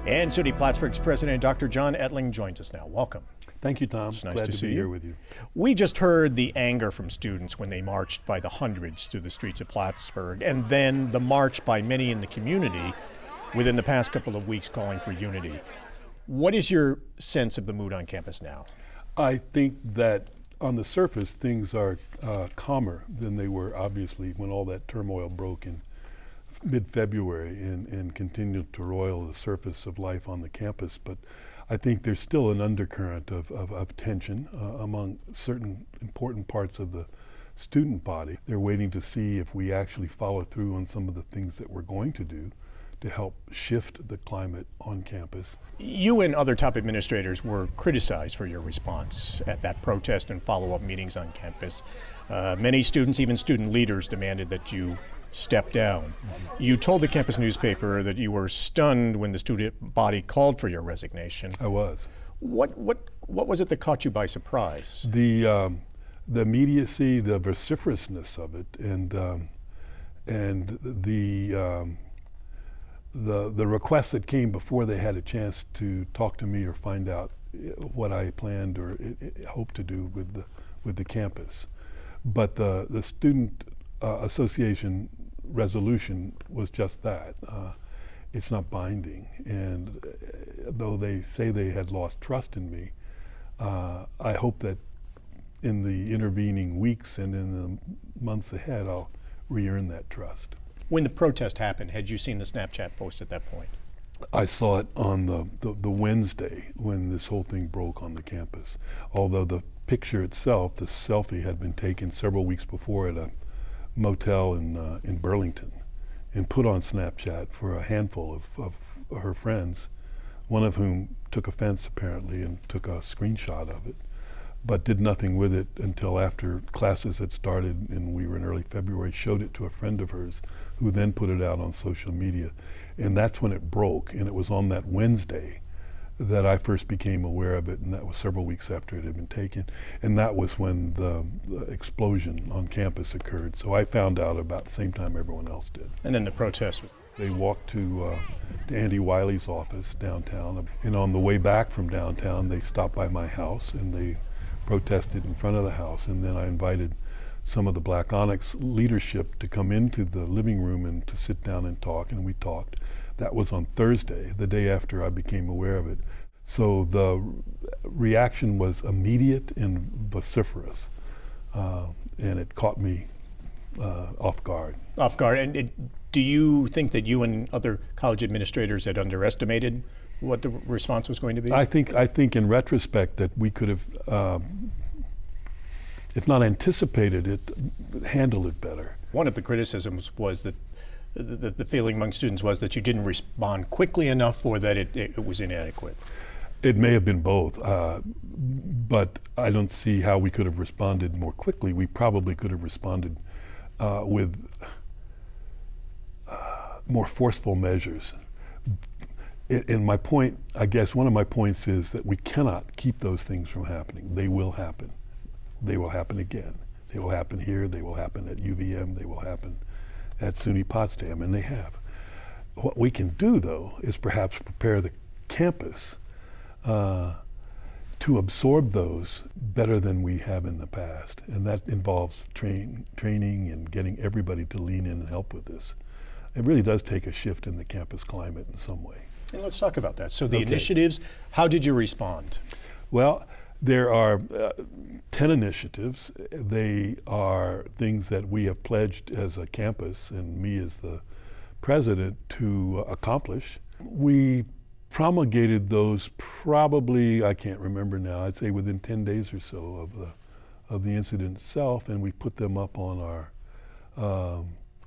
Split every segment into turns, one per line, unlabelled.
And SUNY Plattsburgh's president, Dr. John Ettling, joins us now. Welcome.
Thank you, Tom.
It's nice
Glad
to see
be
you.
here with you.
We just heard the anger from students when they marched by the hundreds through the streets of Plattsburgh, and then the march by many in the community within the past couple of weeks calling for unity. What is your sense of the mood on campus now? I
think that on the surface, things are calmer than they were, obviously, when all that turmoil broke in mid-February and continued to roil the surface of life on the campus. But I think there's still an undercurrent of tension among certain important parts of the student body. They're waiting to see if we actually follow through on some of the things that we're going to do to help shift the climate on campus.
You and other top administrators were criticized for your response at that protest and follow-up meetings on campus. Many students, even student leaders, demanded that you step down. You told the campus newspaper that you were stunned when the student body called for your resignation.
I was.
What was it that caught you by surprise?
The immediacy, the vociferousness of it, and the requests that came before they had a chance to talk to me or find out what I planned or hoped to do with the campus. But the student association resolution was just that. It's not binding, and though they say they had lost trust in me, I hope that in the intervening weeks and in the months ahead, I'll re-earn that trust.
When the protest happened, had you seen the Snapchat post at that point?
I saw it on the Wednesday when this whole thing broke on the campus. Although the picture itself, the selfie, had been taken several weeks before at a motel in Burlington and put on Snapchat for a handful of her friends, one of whom took offense apparently and took a screenshot of it, but did nothing with it until after classes had started and we were in early February, showed it to a friend of hers who then put it out on social media. And that's when it broke, and it was on that Wednesday that I first became aware of it, and that was several weeks after it had been taken. And that was when the explosion on campus occurred. So I found out about the same time everyone else did.
And then the protest was?
They walked to Andy Wiley's office downtown, and on the way back from downtown, they stopped by my house and they protested in front of the house. And then I invited some of the Black Onyx leadership to come into the living room and to sit down and talk, and we talked. That was on Thursday, the day after I became aware of it. So the reaction was immediate and vociferous, and it caught me off guard.
Off guard. And do you think that you and other college administrators had underestimated what the response was going to be?
I think in retrospect that we could have, if not anticipated it, handled it better.
One of the criticisms was that the feeling among students was that you didn't respond quickly enough, or that it was inadequate.
It may have been both, but I don't see how we could have responded more quickly. We probably could have responded with more forceful measures. And my point, I guess one of my points is that we cannot keep those things from happening. They will happen. They will happen again. They will happen here, they will happen at UVM, they will happen at SUNY Potsdam, and they have. What we can do, though, is perhaps prepare the campus to absorb those better than we have in the past. And that involves training and getting everybody to lean in and help with this. It really does take a shift in the campus climate in some way.
And let's talk about that. So the initiatives, how did you respond?
Well, there are 10 initiatives. They are things that we have pledged as a campus, and me as the president, to accomplish. We promulgated those probably, I can't remember now, I'd say within 10 days or so of the incident itself, and we put them up on our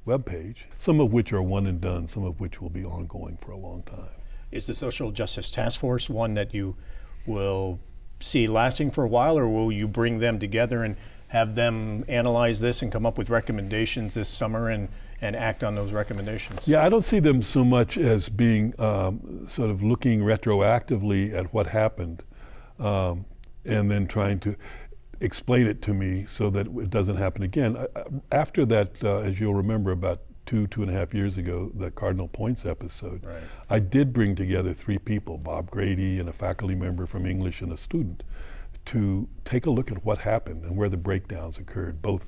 webpage, some of which are one and done, some of which will be ongoing for a long time.
Is the Social Justice Task Force one that you will see lasting for a while, or will you bring them together and have them analyze this and come up with recommendations this summer and act on those recommendations?
Yeah, I don't see them so much as being sort of looking retroactively at what happened and then trying to explain it to me so that it doesn't happen again. After that, as you'll remember, about two and a half years ago, the Cardinal Points episode,
Right.
I did bring together 3 people, Bob Grady and a faculty member from English and a student, to take a look at what happened and where the breakdowns occurred, both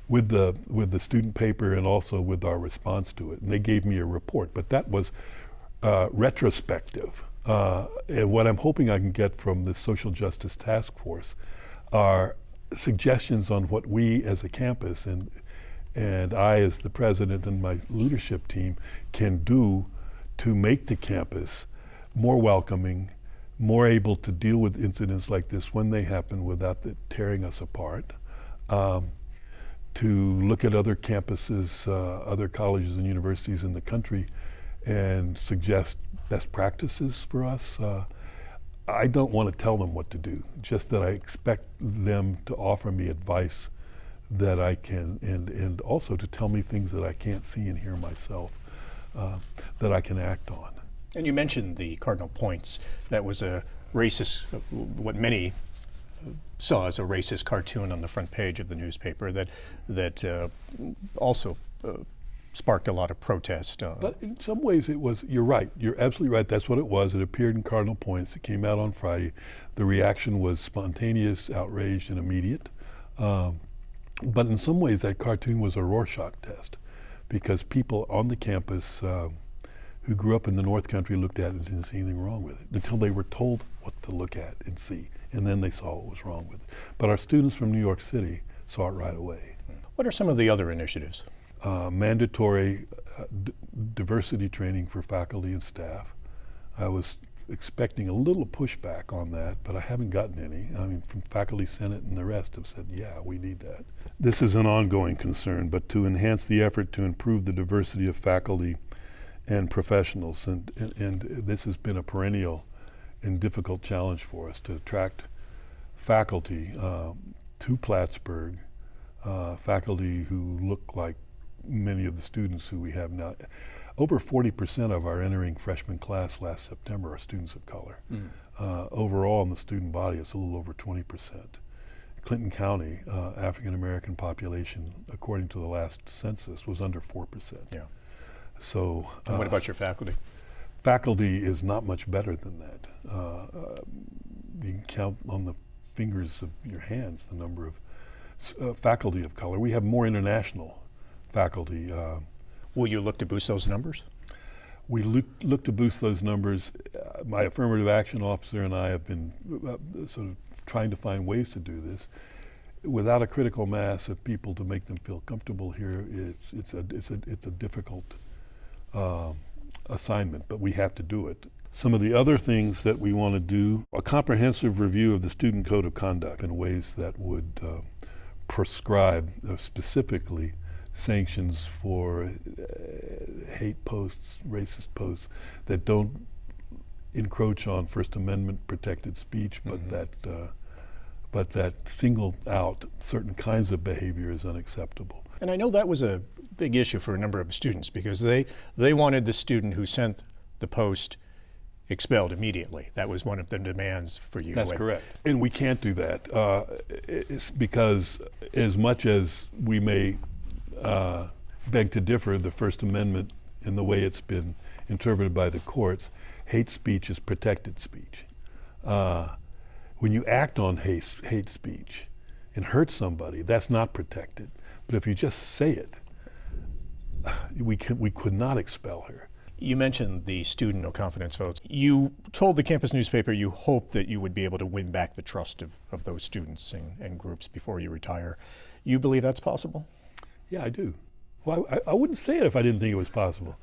with the student paper and also with our response to it. And they gave me a report, but that was retrospective. And what I'm hoping I can get from the Social Justice Task Force are suggestions on what we as a campus and I as the president and my leadership team can do to make the campus more welcoming, more able to deal with incidents like this when they happen without it tearing us apart, to look at other campuses, other colleges and universities in the country and suggest best practices for us. I don't want to tell them what to do, just that I expect them to offer me advice that I can, and also to tell me things that I can't see and hear myself, that I can act on.
And you mentioned the Cardinal Points. That was a racist, what many saw as a racist cartoon on the front page of the newspaper that also sparked a lot of protest.
But in some ways it was, you're right, you're absolutely right, that's what it was. It appeared in Cardinal Points, it came out on Friday. The reaction was spontaneous, outraged, and immediate. But in some ways that cartoon was a Rorschach test, because people on the campus who grew up in the North Country looked at it and didn't see anything wrong with it until they were told what to look at and see, and then they saw what was wrong with it. But our students from New York City saw it right away.
What are some of the other initiatives?
Mandatory diversity training for faculty and staff. I was expecting a little pushback on that, but I haven't gotten any. I mean, from Faculty Senate and the rest have said, yeah, we need that. This is an ongoing concern, but to enhance the effort to improve the diversity of faculty and professionals, and this has been a perennial and difficult challenge for us to attract faculty to Plattsburgh, faculty who look like many of the students who we have now. Over 40% of our entering freshman class last September are students of color. Overall in the student body, it's a little over 20%. Clinton County, African American population, according to the last census, was under 4%.
Yeah.
So.
And what about your faculty?
Faculty is not much better than that. You can count on the fingers of your hands the number of faculty of color. We have more international faculty.
Will you look to boost those numbers?
We look to boost those numbers. My affirmative action officer and I have been sort of trying to find ways to do this. Without a critical mass of people to make them feel comfortable here, it's a difficult assignment, but we have to do it. Some of the other things that we want to do: a comprehensive review of the student code of conduct in ways that would prescribe specifically sanctions for hate posts, racist posts that don't encroach on First Amendment protected speech, but that single out certain kinds of behavior is unacceptable.
And I know that was a big issue for a number of students, because they wanted the student who sent the post expelled immediately. That was one of the demands for you.
That's correct. And we can't do that. It's because as much as we may beg to differ, the First Amendment, in the way it's been interpreted by the courts, hate speech is protected speech. When you act on hate speech and hurt somebody, that's not protected. But if you just say it, we could not expel her.
You mentioned the student no confidence votes. You told the campus newspaper you hoped that you would be able to win back the trust of those students and groups before you retire. You believe that's possible?
Yeah, I do. Well, I wouldn't say it if I didn't think it was possible.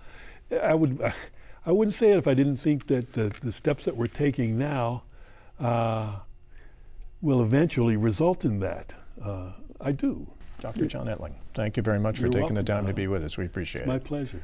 I wouldn't say it if I didn't think that the steps that we're taking now will eventually result in that. I do.
Dr. John Ettling, thank you very much for
You're
taking the
welcome.
time to be with us. We appreciate it.
My pleasure.